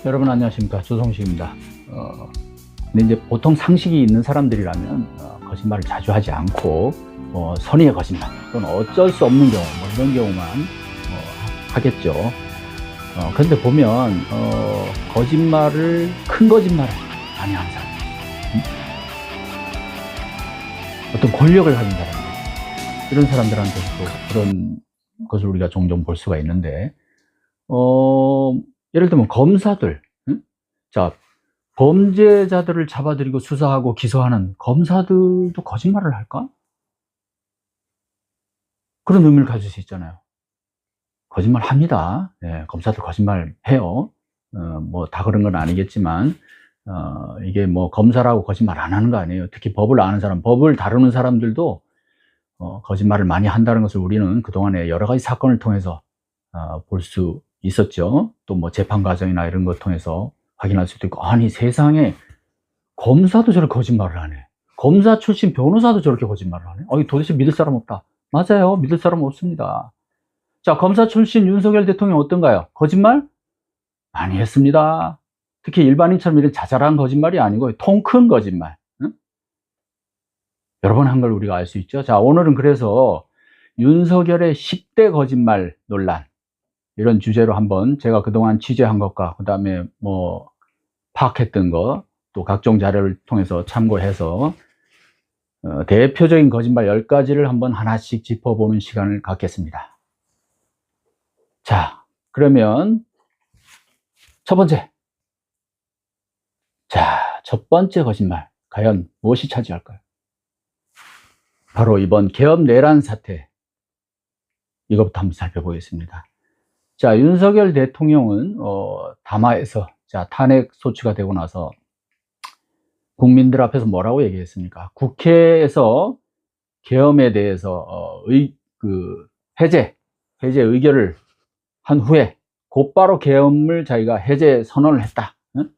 여러분 안녕하십니까, 조성식입니다. 근데 이제 보통 상식이 있는 사람들이라면 거짓말을 자주 하지 않고 선의의 거짓말 또는 어쩔 수 없는 경우 이런 경우만 하겠죠. 그런데 보면 거짓말을 큰 거짓말을 많이 하는 사람, 어떤 권력을 가진 사람들, 이런 사람들한테도 그런 것을 우리가 종종 볼 수가 있는데, 예를 들면 검사들, 자, 범죄자들을 잡아들이고 수사하고 기소하는 검사들도 거짓말을 할까? 그런 의미를 가질 수 있잖아요. 거짓말 합니다. 네, 검사들 거짓말 해요. 뭐 다 그런 건 아니겠지만, 이게 뭐 검사라고 거짓말 안 하는 거 아니에요. 특히 법을 아는 사람, 법을 다루는 사람들도 거짓말을 많이 한다는 것을 우리는 그동안에 여러 가지 사건을 통해서 볼 수 있었죠. 또 뭐 재판 과정이나 이런 것 통해서 확인할 수도 있고, 아니 세상에 검사도 저렇게 거짓말을 하네. 검사 출신 변호사도 저렇게 거짓말을 하네. 도대체 믿을 사람 없다. 맞아요. 믿을 사람 없습니다. 자, 검사 출신 윤석열 대통령 어떤가요? 거짓말 많이 했습니다. 특히 일반인처럼 이런 자잘한 거짓말이 아니고 통 큰 거짓말. 응? 여러 번 한 걸 우리가 알 수 있죠. 자, 오늘은 그래서 윤석열의 10대 거짓말 논란, 이런 주제로 한번 제가 그동안 취재한 것과 그 다음에 뭐 파악했던 것, 또 각종 자료를 통해서 참고해서 대표적인 거짓말 10가지를 한번 하나씩 짚어보는 시간을 갖겠습니다. 자, 그러면 첫 번째. 자, 첫 번째 거짓말, 과연 무엇이 차지할까요? 바로 이번 계엄 내란 사태, 이것부터 한번 살펴보겠습니다. 자, 윤석열 대통령은 담화에서 탄핵 소추가 되고 나서 국민들 앞에서 뭐라고 얘기했습니까? 국회에서 계엄에 대해서 해제 의결을 한 후에 곧바로 계엄을 자기가 해제 선언을 했다. 응?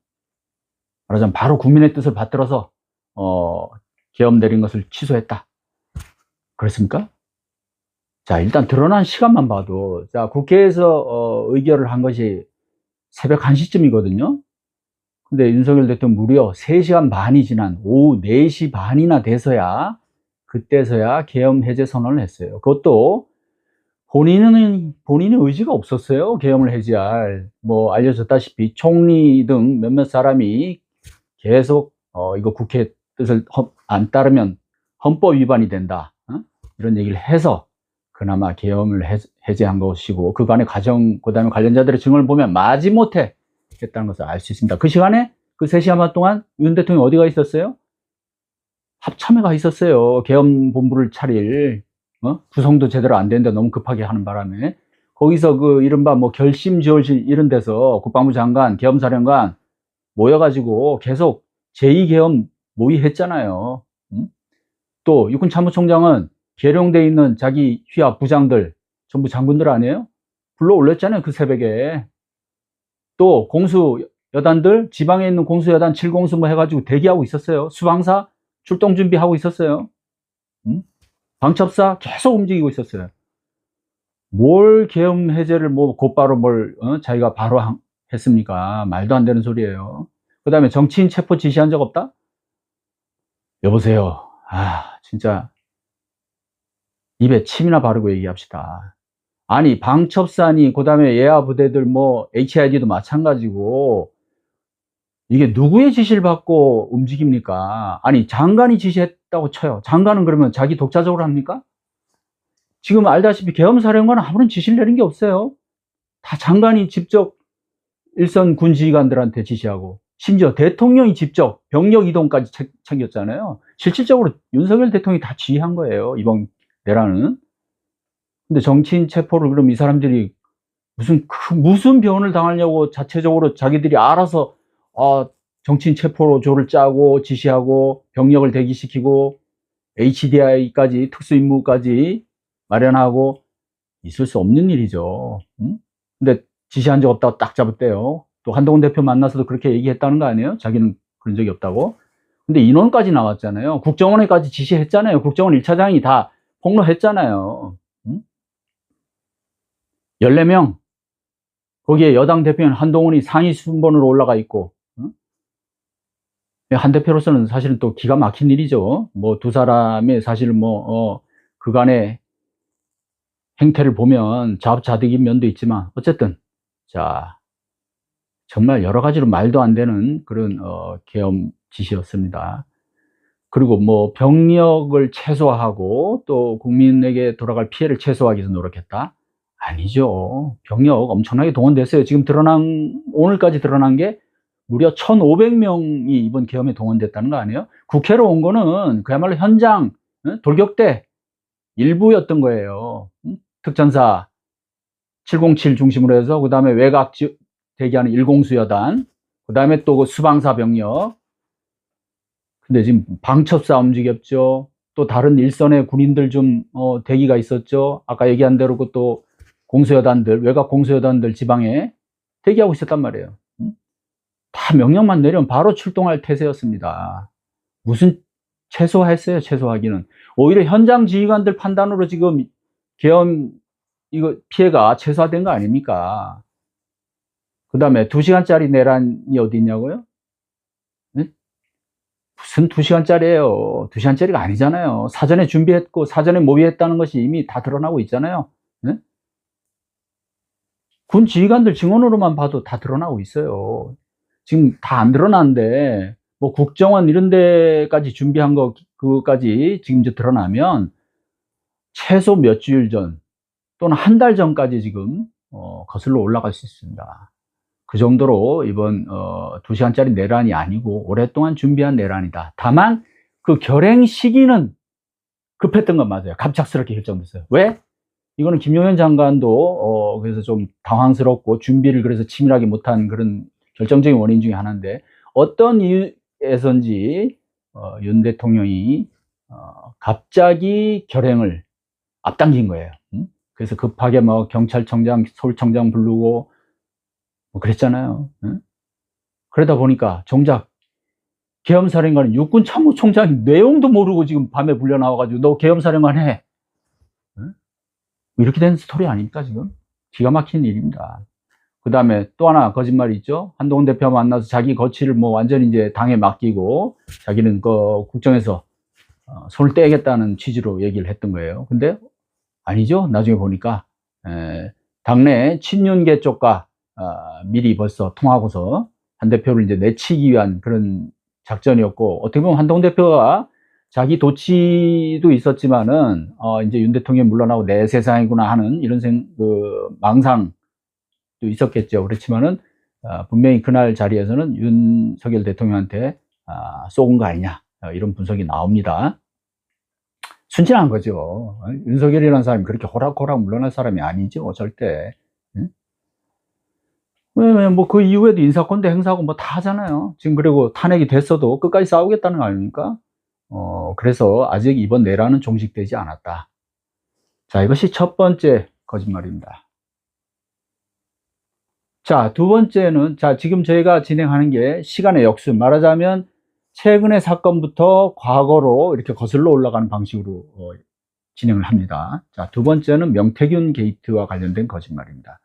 말하자면 바로 국민의 뜻을 받들어서 계엄 내린 것을 취소했다. 그렇습니까? 자, 일단 드러난 시간만 봐도, 자, 국회에서 의결을 한 것이 새벽 1시쯤이거든요. 근데 윤석열 대통령 무려 3시간 반이 지난 오후 4시 반이나 돼서야, 그때서야 계엄 해제 선언을 했어요. 그것도 본인의 의지가 없었어요. 계엄을 해제할. 뭐 알려졌다시피 총리 등 몇몇 사람이 계속 이거 국회 뜻을 안 따르면 헌법 위반이 된다, 이런 얘기를 해서 그나마 계엄을 해제한 것이고, 그간의 과정, 그 다음에 관련자들의 증언을 보면 마지못해 했다는 것을 알 수 있습니다. 그 시간에, 그 3시간 반 동안 윤 대통령이 어디가 있었어요? 합참에 가 있었어요. 계엄 본부를 차릴, 구성도 제대로 안 되는데 너무 급하게 하는 바람에. 거기서 그 이른바 뭐 결심지원실 이런 데서 국방부 장관, 계엄사령관 모여가지고 계속 제2계엄 모의했잖아요. 또 육군 참모총장은 계룡대에 있는 자기 휘하 부장들 전부 장군들 아니에요? 불러 올렸잖아요, 그 새벽에. 또 공수 여단들, 지방에 있는 공수 여단 7공수 뭐 해가지고 대기하고 있었어요. 수방사 출동 준비하고 있었어요. 방첩사 계속 움직이고 있었어요. 뭘 계엄 해제를 뭐 곧바로 자기가 바로 했습니까? 말도 안 되는 소리예요. 그 다음에 정치인 체포 지시한 적 없다? 여보세요. 진짜 입에 침이나 바르고 얘기합시다. 아니, 방첩사니, 그 다음에 예하 부대들 뭐 HID도 마찬가지고, 이게 누구의 지시를 받고 움직입니까? 아니, 장관이 지시했다고 쳐요. 장관은 그러면 자기 독자적으로 합니까? 지금 알다시피 계엄사령관은 아무런 지시를 내린 게 없어요. 다 장관이 직접 일선 군지휘관들한테 지시하고, 심지어 대통령이 직접 병력 이동까지 챙겼잖아요. 실질적으로 윤석열 대통령이 다 지휘한 거예요, 이번 내란은. 근데 정치인 체포를 그럼 이 사람들이 무슨 변을 당하려고 자체적으로 자기들이 알아서 정치인 체포조를 짜고 지시하고 병력을 대기시키고 HDI까지 특수임무까지 마련하고, 있을 수 없는 일이죠. 근데 지시한 적 없다고 딱 잡았대요. 또 한동훈 대표 만나서도 그렇게 얘기했다는 거 아니에요? 자기는 그런 적이 없다고. 근데 인원까지 나왔잖아요. 국정원에까지 지시했잖아요. 국정원 1차장이 다 폭로했잖아요. 14명 거기에 여당 대표는 한동훈이 상위 순번으로 올라가 있고, 한 대표로서는 사실은 또 기가 막힌 일이죠. 뭐 두 사람의 사실 그간의 행태를 보면 자업자득인 면도 있지만 어쨌든 자 정말 여러 가지로 말도 안 되는 그런 계엄 지시였습니다. 그리고 뭐 병력을 최소화하고 또 국민에게 돌아갈 피해를 최소화하기 위해서 노력했다? 아니죠. 병력 엄청나게 동원됐어요. 지금 오늘까지 드러난 게 무려 1,500명이 이번 계엄에 동원됐다는 거 아니에요? 국회로 온 거는 그야말로 현장 돌격대 일부였던 거예요. 특전사 707 중심으로 해서 그 다음에 외곽 대기하는 1공수여단, 그 다음에 또 그 수방사 병력. 근데 지금 방첩사 움직였죠. 또 다른 일선의 군인들 좀 대기가 있었죠. 아까 얘기한 대로 그 또 공수여단들, 외곽 공수여단들 지방에 대기하고 있었단 말이에요. 다 명령만 내리면 바로 출동할 태세였습니다. 무슨 최소화했어요, 최소화하기는. 오히려 현장 지휘관들 판단으로 지금 계엄 이거 피해가 최소화된 거 아닙니까? 그 다음에 2시간짜리 내란이 어디 있냐고요? 네? 무슨 2시간짜리예요? 2시간짜리가 아니잖아요. 사전에 준비했고 사전에 모의했다는 것이 이미 다 드러나고 있잖아요. 네? 군 지휘관들 증언으로만 봐도 다 드러나고 있어요. 지금 다 안 드러나는데 뭐 국정원 이런 데까지 준비한 거 그거까지 지금 이제 드러나면 최소 몇 주일 전 또는 한 달 전까지 지금 거슬러 올라갈 수 있습니다. 그 정도로 이번 2시간짜리 내란이 아니고 오랫동안 준비한 내란이다. 다만 그 결행 시기는 급했던 건 맞아요. 갑작스럽게 결정됐어요. 왜? 이거는 김용현 장관도 그래서 좀 당황스럽고 준비를 그래서 치밀하게 못한 그런 결정적인 원인 중에 하나인데, 어떤 이유에서인지 윤 대통령이 갑자기 결행을 앞당긴 거예요. 그래서 급하게 뭐 경찰청장, 서울청장 부르고 뭐 그랬잖아요. 그러다 보니까 정작 계엄사령관은 육군참모총장이 내용도 모르고 지금 밤에 불려 나와가지고 너 계엄사령관 해. 이렇게 된 스토리 아닙니까 지금? 기가 막힌 일입니다. 그 다음에 또 하나 거짓말이 있죠. 한동훈 대표 만나서 자기 거취를 뭐 완전히 이제 당에 맡기고 자기는 그 국정에서 손을 떼겠다는 취지로 얘기를 했던 거예요. 근데 아니죠. 나중에 보니까 당내 친윤계 쪽과 미리 벌써 통하고서 한 대표를 이제 내치기 위한 그런 작전이었고, 어떻게 보면 한동훈 대표가 자기 도치도 있었지만은 이제 윤 대통령이 물러나고 내 세상이구나 하는 이런 망상도 있었겠죠. 그렇지만은 분명히 그날 자리에서는 윤석열 대통령한테 쏘은 거 아니냐 이런 분석이 나옵니다. 순진한 거죠. 윤석열이라는 사람이 그렇게 호락호락 물러날 사람이 아니죠, 절대. 왜냐면 뭐 그 이후에도 인사권대 행사하고 뭐 다 하잖아요. 지금 그리고 탄핵이 됐어도 끝까지 싸우겠다는 거 아닙니까? 그래서 아직 이번 내란은 종식되지 않았다. 자, 이것이 첫 번째 거짓말입니다. 자, 두 번째는, 자, 지금 저희가 진행하는 게 시간의 역순, 말하자면 최근의 사건부터 과거로 이렇게 거슬러 올라가는 방식으로 진행을 합니다. 자, 두 번째는 명태균 게이트와 관련된 거짓말입니다.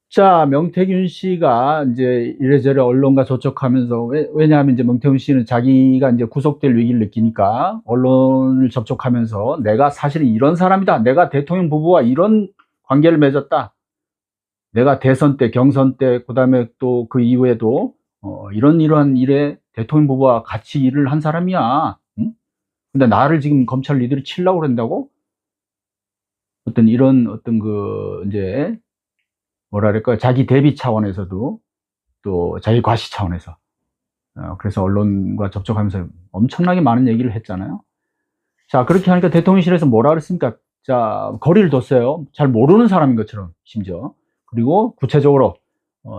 자, 명태균 씨가 이제 이래저래 언론과 접촉하면서, 왜냐하면 이제 명태균 씨는 자기가 이제 구속될 위기를 느끼니까 언론을 접촉하면서 내가 사실은 이런 사람이다. 내가 대통령 부부와 이런 관계를 맺었다. 내가 대선 때, 경선 때, 그 다음에 또 그 이후에도 이러한 일에 대통령 부부와 같이 일을 한 사람이야. 응? 근데 나를 지금 검찰 니들이 치려고 그런다고? 어떤 이제 뭐라 그럴까요? 자기 대비 차원에서도 또 자기 과시 차원에서 그래서 언론과 접촉하면서 엄청나게 많은 얘기를 했잖아요. 자, 그렇게 하니까 대통령실에서 뭐라 그랬습니까? 자, 거리를 뒀어요. 잘 모르는 사람인 것처럼 심지어. 그리고 구체적으로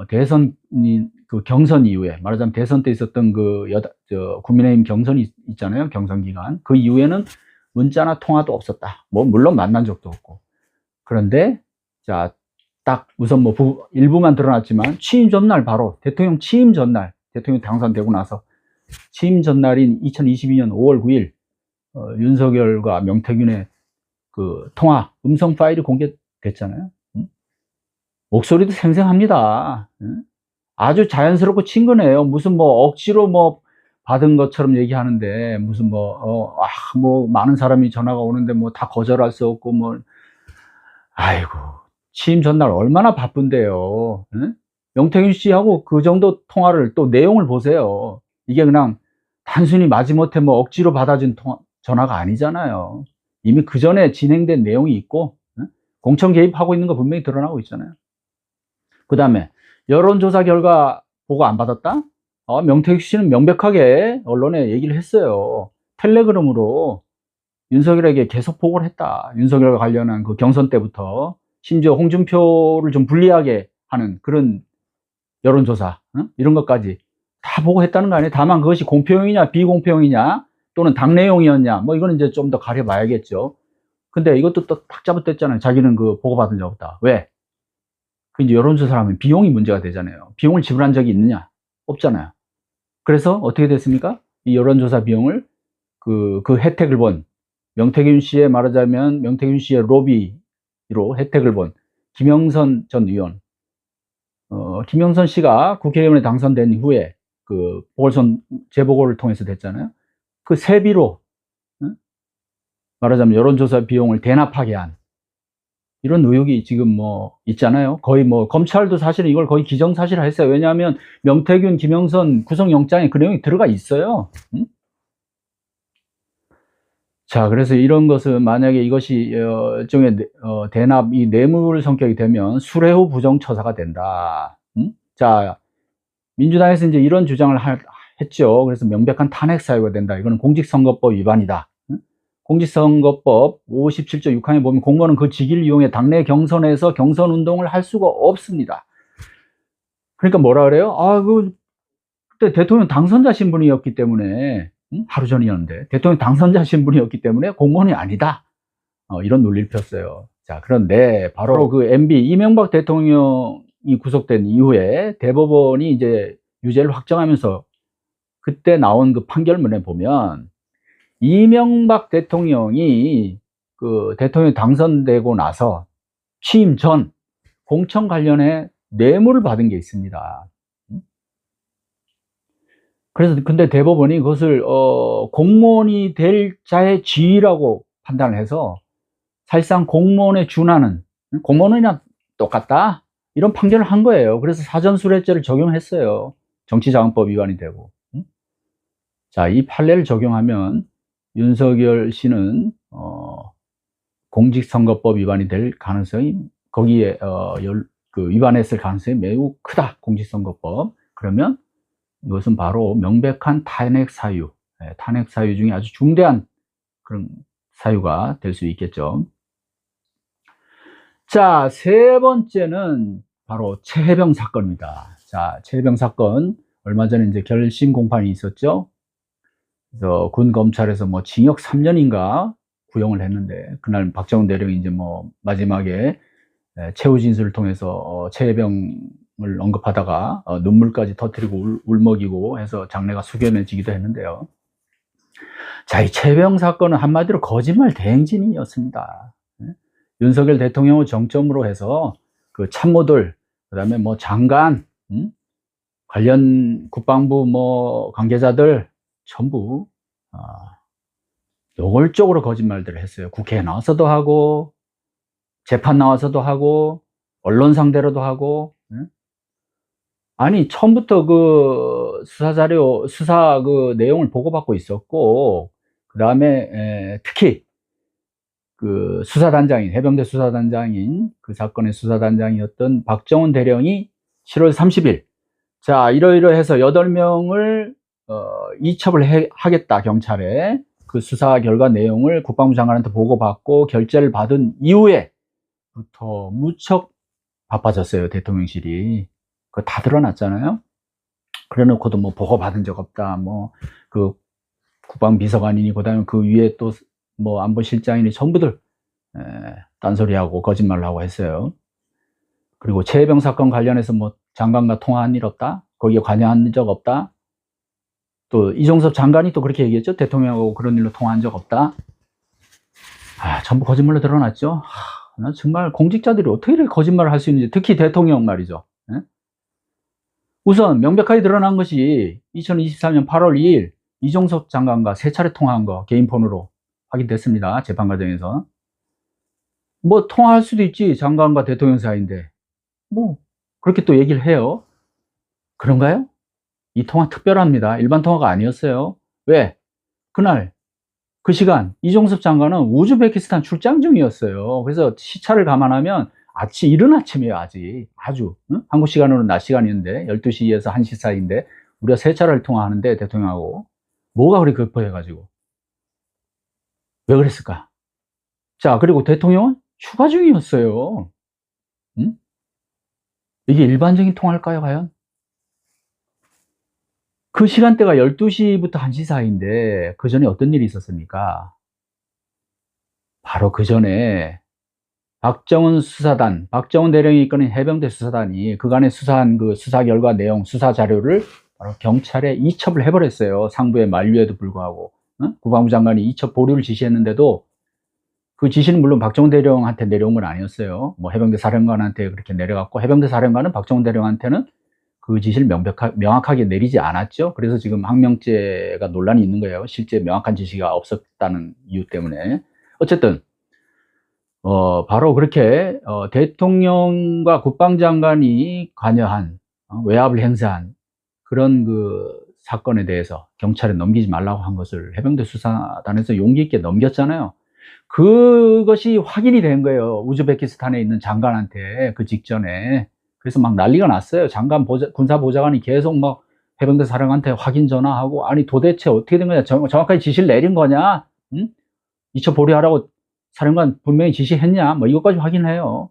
대선 그 경선 이후에, 말하자면 대선 때 있었던 그 국민의힘 경선이 있잖아요. 경선 기간. 그 이후에는 문자나 통화도 없었다. 뭐 물론 만난 적도 없고. 그런데 자, 딱 우선 뭐 일부만 드러났지만 취임 전날, 바로 대통령 취임 전날, 대통령 당선되고 나서 취임 전날인 2022년 5월 9일 윤석열과 명태균의 그 통화 음성 파일이 공개됐잖아요. 목소리도 생생합니다. 아주 자연스럽고 친근해요. 무슨 뭐 억지로 뭐 받은 것처럼 얘기하는데 무슨 뭐 많은 사람이 전화가 오는데 뭐 다 거절할 수 없고 뭐 아이고 취임 전날 얼마나 바쁜데요. 명태균 씨하고 그 정도 통화를 또 내용을 보세요. 이게 그냥 단순히 마지못해 뭐 억지로 받아준 전화가 아니잖아요. 이미 그 전에 진행된 내용이 있고 공천 개입하고 있는 거 분명히 드러나고 있잖아요. 그 다음에 여론조사 결과 보고 안 받았다? 명태균 씨는 명백하게 언론에 얘기를 했어요. 텔레그램으로 윤석열에게 계속 보고를 했다. 윤석열과 관련한 그 경선 때부터 심지어 홍준표를 좀 불리하게 하는 그런 여론조사 이런 것까지 다 보고했다는 거 아니에요. 다만 그것이 공표용이냐 비공표용이냐 또는 당내용이었냐 뭐 이거는 이제 좀 더 가려봐야겠죠. 근데 이것도 또 딱 잡아댔잖아요. 자기는 그 보고받은 적 없다. 왜? 그 이제 여론조사를 하면 비용이 문제가 되잖아요. 비용을 지불한 적이 있느냐? 없잖아요. 그래서 어떻게 됐습니까? 이 여론조사 비용을 그 혜택을 본 명태균 씨의 말하자면 명태균 씨의 로비로 혜택을 본 김영선 전 의원, 김영선 씨가 국회의원에 당선된 이후에 그 보궐선 재보궐을 통해서 됐잖아요. 그 세비로 말하자면 여론조사 비용을 대납하게 한 이런 의혹이 지금 뭐 있잖아요. 거의 뭐 검찰도 사실은 이걸 거의 기정사실화 했어요. 왜냐하면 명태균, 김영선 구속영장에 그 내용이 들어가 있어요. 자, 그래서 이런 것은 만약에 이것이 일종의 대납, 이 뇌물 성격이 되면 수뢰후 부정처사가 된다. 자, 민주당에서 이제 이런 주장을 했죠. 그래서 명백한 탄핵 사유가 된다. 이거는 공직선거법 위반이다. 공직선거법 57조 6항에 보면 공무원은 그 직위를 이용해 당내 경선에서 경선 운동을 할 수가 없습니다. 그러니까 뭐라 그래요? 그때 대통령 당선자 신분이었기 때문에 하루 전이었는데 대통령 당선자 신분이었기 때문에 공무원이 아니다. 이런 논리를 폈어요. 자, 그런데 바로 그 MB 이명박 대통령이 구속된 이후에 대법원이 이제 유죄를 확정하면서 그때 나온 그 판결문에 보면 이명박 대통령이 그 대통령이 당선되고 나서 취임 전 공천 관련해 뇌물을 받은 게 있습니다. 그래서 근데 대법원이 그것을 공무원이 될 자의 지위라고 판단을 해서 사실상 공무원에 준하는 공무원이나 똑같다 이런 판결을 한 거예요. 그래서 사전수뢰죄를 적용했어요. 정치자금법 위반이 되고. 자, 이 판례를 적용하면 윤석열 씨는 공직선거법 위반이 될 가능성이 거기에 위반했을 가능성이 매우 크다. 공직선거법. 그러면 이것은 바로 명백한 탄핵 사유, 탄핵 사유 중에 아주 중대한 그런 사유가 될 수 있겠죠. 자, 세 번째는 바로 최혜병 사건입니다. 자, 최혜병 사건 얼마 전에 이제 결심 공판이 있었죠. 그래서 군 검찰에서 뭐 징역 3년인가 구형을 했는데 그날 박정훈 대령이 이제 뭐 마지막에 최후 진술을 통해서 최혜병을 언급하다가 눈물까지 터뜨리고 울먹이고 해서 장례가 숙연해지기도 했는데요. 자, 이 최혜병 사건은 한마디로 거짓말 대행진이었습니다. 윤석열 대통령을 정점으로 해서 그 참모들, 그 다음에 뭐 장관, 관련 국방부 뭐 관계자들 전부 노골적으로 거짓말들을 했어요. 국회에 나와서도 하고 재판 나와서도 하고 언론 상대로도 하고. 아니 처음부터 그 수사자료 수사 그 내용을 보고받고 있었고 그 다음에 특히 그 수사단장인 해병대 수사단장인 그 사건의 수사단장이었던 박정훈 대령이 7월 30일 자 이러이러해서 8명을 이첩을 하겠다 경찰에 그 수사 결과 내용을 국방부 장관한테 보고받고 결재를 받은 이후에부터 무척 바빠졌어요. 대통령실이. 그거 다 드러났잖아요. 그래 놓고도 뭐 보고받은 적 없다. 뭐 그 국방비서관이니 그다음에 그 위에 또 뭐 안보실장이니 전부들 딴소리하고 거짓말을 하고 했어요. 그리고 최혜병 사건 관련해서 뭐 장관과 통화한 일 없다. 거기에 관여한 적 없다. 또 이종섭 장관이 또 그렇게 얘기했죠. 대통령하고 그런 일로 통화한 적 없다. 전부 거짓말로 드러났죠. 나 정말 공직자들이 어떻게 이렇게 거짓말을 할 수 있는지, 특히 대통령 말이죠. 예? 우선 명백하게 드러난 것이 2024년 8월 2일 이종석 장관과 3차례 통화한 거 개인 폰으로 확인됐습니다. 재판 과정에서. 뭐 통화할 수도 있지, 장관과 대통령 사이인데. 뭐 그렇게 또 얘기를 해요. 그런가요? 이 통화 특별합니다. 일반 통화가 아니었어요. 왜? 그날 그 시간 이종섭 장관은 우즈베키스탄 출장 중이었어요. 그래서 시차를 감안하면 이른 아침이에요. 아주 응? 한국 시간으로는 낮 시간이었는데 12시에서 1시 사이인데 우리가 3차례를 통화하는데 대통령하고 뭐가 그리 급해가지고 왜 그랬을까? 자, 그리고 대통령은 휴가 중이었어요. 응? 이게 일반적인 통화일까요, 과연? 그 시간대가 12시부터 1시 사이인데 그 전에 어떤 일이 있었습니까? 바로 그 전에 박정훈 수사단, 박정훈 대령이 이끄는 해병대 수사단이 그간에 수사한 그 수사 결과 내용, 수사 자료를 바로 경찰에 이첩을 해버렸어요. 상부의 만류에도 불구하고. 응? 국방부 장관이 이첩 보류를 지시했는데도 그 지시는 물론 박정훈 대령한테 내려온 건 아니었어요. 뭐 해병대 사령관한테 그렇게 내려갔고, 해병대 사령관은 박정훈 대령한테는 그 지시를 명확하게 내리지 않았죠. 그래서 지금 항명죄가 논란이 있는 거예요. 실제 명확한 지시가 없었다는 이유 때문에. 어쨌든 바로 그렇게 대통령과 국방장관이 관여한 외압을 행사한 그런 그 사건에 대해서 경찰에 넘기지 말라고 한 것을 해병대 수사단에서 용기 있게 넘겼잖아요. 그것이 확인이 된 거예요. 우즈베키스탄에 있는 장관한테 그 직전에. 그래서 막 난리가 났어요. 군사보좌관이 계속 막 해병대 사령한테 확인 전화하고, 아니 도대체 어떻게 된 거냐, 정확하게 지시를 내린 거냐, 응? 이첩 보류하라고 사령관 분명히 지시했냐, 뭐 이것까지 확인해요.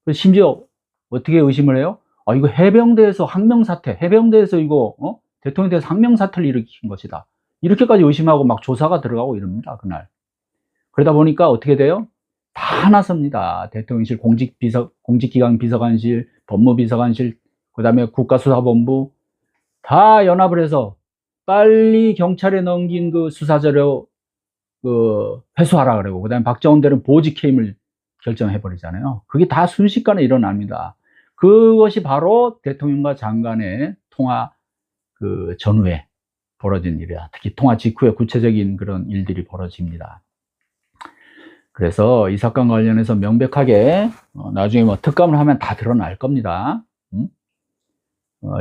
그래서 심지어 어떻게 의심을 해요? 이거 해병대에서 항명사태, 해병대에서 이거 대통령에 대해서 항명사태를 일으킨 것이다, 이렇게까지 의심하고 막 조사가 들어가고 이럽니다, 그날. 그러다 보니까 어떻게 돼요? 다 나섭니다. 대통령실, 공직기강 비서관실, 법무비서관실, 그 다음에 국가수사본부 다 연합을 해서 빨리 경찰에 넘긴 그 수사자료 회수하라 그러고, 그 다음에 박정훈 대령 보직해임을 결정해버리잖아요. 그게 다 순식간에 일어납니다. 그것이 바로 대통령과 장관의 통화 그 전후에 벌어진 일이야. 특히 통화 직후에 구체적인 그런 일들이 벌어집니다. 그래서 이 사건 관련해서 명백하게 나중에 뭐 특감을 하면 다 드러날 겁니다.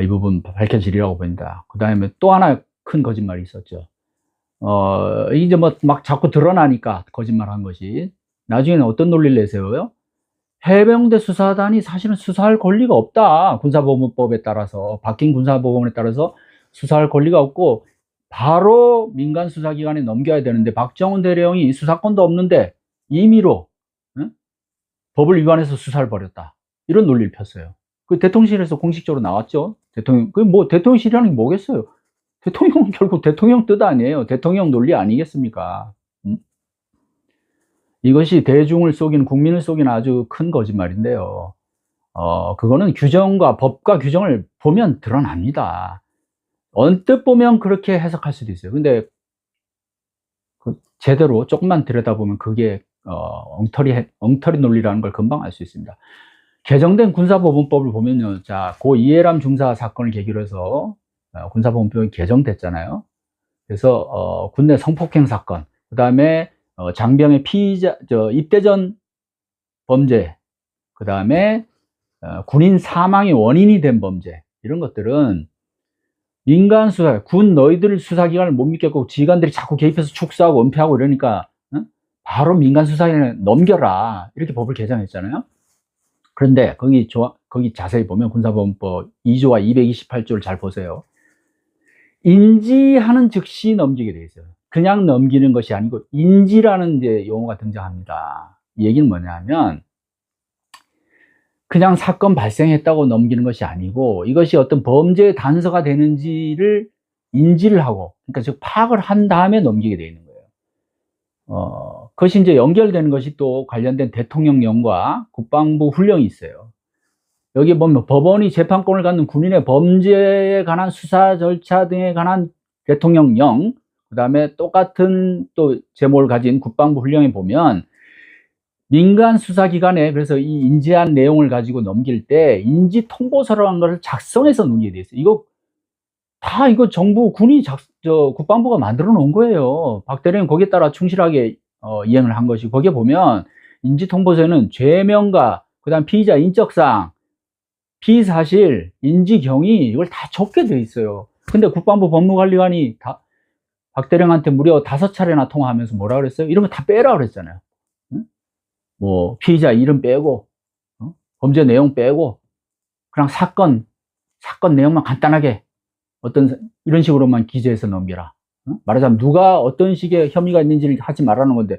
이 부분 밝혀지리라고 봅니다. 그 다음에 또 하나 큰 거짓말이 있었죠. 이제 뭐 막 자꾸 드러나니까 거짓말한 것이, 나중에는 어떤 논리를 내세워요? 해병대 수사단이 사실은 수사할 권리가 없다. 군사보건법에 따라서, 바뀐 군사보건에 따라서 수사할 권리가 없고 바로 민간 수사기관에 넘겨야 되는데, 박정훈 대령이 수사권도 없는데 임의로 법을 위반해서 수사를 벌였다, 이런 논리를 폈어요. 그 대통령실에서 공식적으로 나왔죠. 대통령실이라는 게 뭐겠어요? 대통령은 결국 대통령 뜻 아니에요. 대통령 논리 아니겠습니까? 이것이 대중을 속이는, 국민을 속이는 아주 큰 거짓말인데요. 그거는 법과 규정을 보면 드러납니다. 언뜻 보면 그렇게 해석할 수도 있어요. 근데 제대로 조금만 들여다보면 그게 엉터리 논리라는 걸 금방 알 수 있습니다. 개정된 군사법원법을 보면요. 자, 고 이해람 중사 사건을 계기로 해서 군사법원법이 개정됐잖아요. 그래서 군내 성폭행 사건, 그 다음에 장병의 입대 전 범죄, 그 다음에 군인 사망의 원인이 된 범죄, 이런 것들은 민간 수사, 군 너희들 수사기관을 못 믿겠고 지휘관들이 자꾸 개입해서 축소하고 은폐하고 이러니까 바로 민간 수사기관에 넘겨라, 이렇게 법을 개정했잖아요. 그런데 거기 자세히 보면 군사법원법 2조와 228조를 잘 보세요. 인지하는 즉시 넘기게 돼 있어요. 그냥 넘기는 것이 아니고 인지라는 이제 용어가 등장합니다. 이 얘기는 뭐냐면, 그냥 사건 발생했다고 넘기는 것이 아니고, 이것이 어떤 범죄의 단서가 되는지를 인지를 하고, 그러니까 즉 파악을 한 다음에 넘기게 돼 있는 거예요. 그것이 이제 연결되는 것이 또 관련된 대통령령과 국방부 훈령이 있어요. 여기 보면 법원이 재판권을 갖는 군인의 범죄에 관한 수사 절차 등에 관한 대통령령, 그 다음에 똑같은 또 제목을 가진 국방부 훈령에 보면 민간 수사기관에 그래서 이 인지한 내용을 가지고 넘길 때 인지 통보서라는 것을 작성해서 넘기게 돼 있어요. 이거 다 이거 정부 군이 국방부가 만들어 놓은 거예요. 박 대령은 거기에 따라 충실하게 이행을 한 것이, 거기에 보면 인지 통보서에는 죄명과 그다음 피의자 인적사항, 피사실, 인지경위 이걸 다 적게 돼 있어요. 근데 국방부 법무관리관이 박 대령한테 무려 5차례나 통화하면서 뭐라 그랬어요? 이런 거 다 빼라 그랬잖아요. 응? 뭐 피의자 이름 빼고, 범죄 내용 빼고, 그냥 사건 내용만 간단하게 이런 식으로만 기재해서 넘겨라. 말하자면 누가 어떤 식의 혐의가 있는지를 하지 말라는 건데,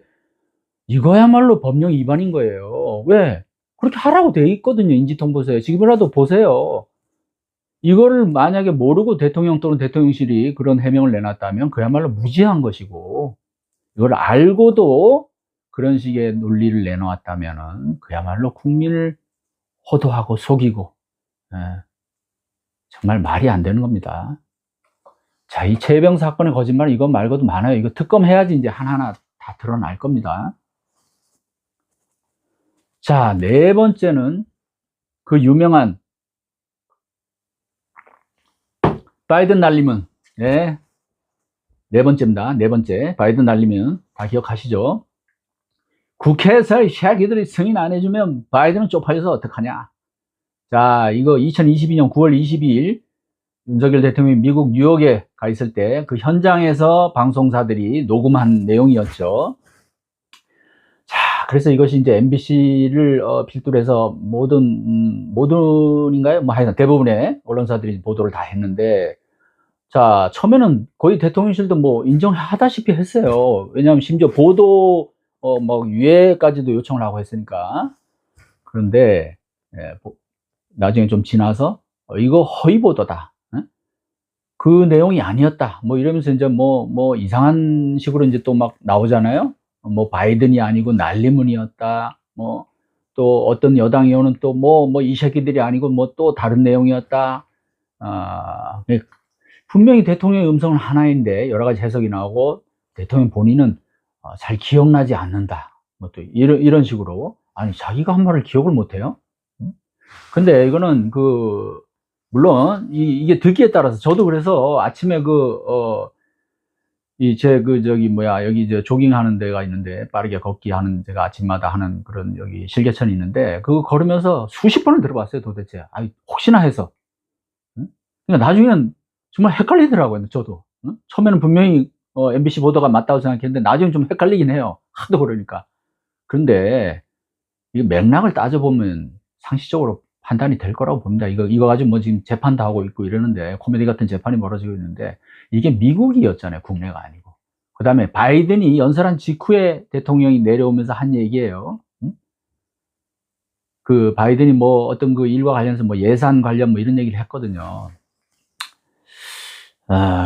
이거야말로 법령 위반인 거예요. 왜? 그렇게 하라고 돼 있거든요, 인지통보서에. 지금이라도 보세요. 이거를 만약에 모르고 대통령 또는 대통령실이 그런 해명을 내놨다면 그야말로 무지한 것이고, 이걸 알고도 그런 식의 논리를 내놓았다면 그야말로 국민을 호도하고 속이고, 정말 말이 안 되는 겁니다. 자, 이 최혜병 사건의 거짓말은 이것 말고도 많아요. 이거 특검해야지 이제 하나하나 다 드러날 겁니다. 자, 네 번째는 그 유명한 바이든 날리면, 네 번째입니다. 네 번째, 바이든 날리면 다 기억하시죠? 국회에서 새끼들이 승인 안 해주면 바이든은 쪽팔려서 어떡하냐. 자, 이거 2022년 9월 22일 윤석열 대통령이 미국 뉴욕에 가 있을 때 그 현장에서 방송사들이 녹음한 내용이었죠. 자, 그래서 이것이 이제 MBC를 필두로 해서 모든인가요? 뭐 하여튼 대부분의 언론사들이 보도를 다 했는데, 자, 처음에는 거의 대통령실도 뭐 인정하다시피 했어요. 왜냐하면 심지어 보도 뭐 유예까지도 요청을 하고 했으니까. 그런데 나중에 좀 지나서 이거 허위 보도다, 그 내용이 아니었다, 뭐 이러면서 이제 뭐 이상한 식으로 이제 또 막 나오잖아요. 뭐 바이든이 아니고 날리문이었다, 뭐 또 어떤 여당 의원은 또 이 새끼들이 아니고 뭐 또 다른 내용이었다. 분명히 대통령의 음성은 하나인데 여러 가지 해석이 나오고 대통령 본인은 잘 기억나지 않는다, 뭐 또 이런 식으로. 아니, 자기가 한 말을 기억을 못해요? 근데 이거는 물론 이게 듣기에 따라서, 저도 그래서 아침에 여기 조깅 하는 데가 있는데, 빠르게 걷기 하는 데가 아침마다 하는 그런 여기 실개천이 있는데, 그거 걸으면서 수십 번을 들어봤어요, 도대체. 아니, 혹시나 해서. 그러니까 나중에는 정말 헷갈리더라고요, 저도. 처음에는 분명히 MBC 보도가 맞다고 생각했는데 나중에 좀 헷갈리긴 해요, 하도 그러니까. 그런데 이 맥락을 따져보면 상식적으로 판단이 될 거라고 봅니다. 이거 가지고 뭐 지금 재판도 하고 있고 이러는데, 코미디 같은 재판이 벌어지고 있는데, 이게 미국이었잖아요, 국내가 아니고. 그 다음에 바이든이 연설한 직후에 대통령이 내려오면서 한 얘기예요. 그 바이든이 뭐 어떤 그 일과 관련해서 뭐 예산 관련 뭐 이런 얘기를 했거든요.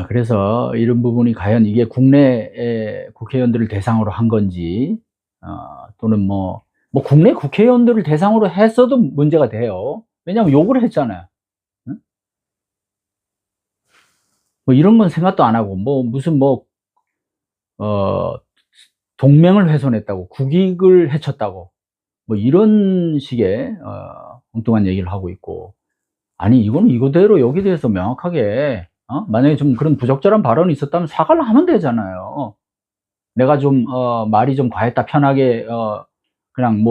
그래서 이런 부분이 과연 이게 국내 국회의원들을 대상으로 한 건지, 또는 뭐 국내 국회의원들을 대상으로 했어도 문제가 돼요. 왜냐하면 욕을 했잖아요. 응? 뭐 이런 건 생각도 안 하고, 무슨 동맹을 훼손했다고, 국익을 해쳤다고, 뭐 이런 식의 엉뚱한 얘기를 하고 있고. 아니, 이거는 이거대로 여기에 대해서 명확하게, 만약에 좀 그런 부적절한 발언이 있었다면 사과를 하면 되잖아요. 내가 좀 말이 좀 과했다, 편하게 그냥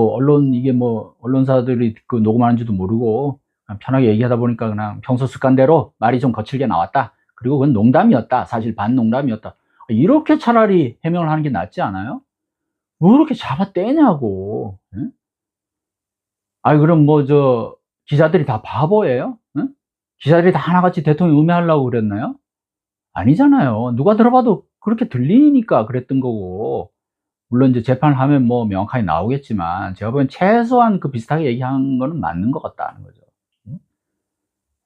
이게 언론사들이 그 녹음하는 줄도 모르고 그냥 편하게 얘기하다 보니까 그냥 평소 습관대로 말이 좀 거칠게 나왔다, 그리고 그건 농담이었다, 사실 반농담이었다, 이렇게 차라리 해명을 하는 게 낫지 않아요? 뭐 이렇게 잡아떼냐고. 응? 그럼 기자들이 다 바보예요? 응? 기자들이 다 하나같이 대통령 음해하려고 그랬나요? 아니잖아요. 누가 들어봐도 그렇게 들리니까 그랬던 거고. 물론 이제 재판을 하면 뭐 명확하게 나오겠지만, 제가 보기엔 최소한 그 비슷하게 얘기한 거는 맞는 것 같다는 거죠.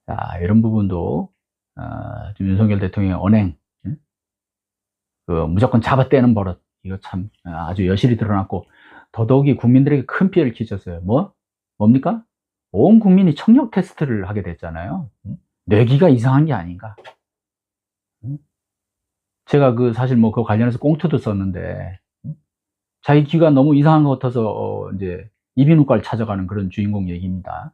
자, 이런 부분도 지금 윤석열 대통령의 언행, 무조건 잡아떼는 버릇, 이거 참 아주 여실히 드러났고, 더더욱이 국민들에게 큰 피해를 끼쳤어요. 뭡니까? 온 국민이 청력 테스트를 하게 됐잖아요. 뇌기가 이상한 게 아닌가. 제가 사실 그 관련해서 꽁트도 썼는데, 자기 귀가 너무 이상한 것 같아서 이제 이비인후과를 찾아가는 그런 주인공 얘기입니다.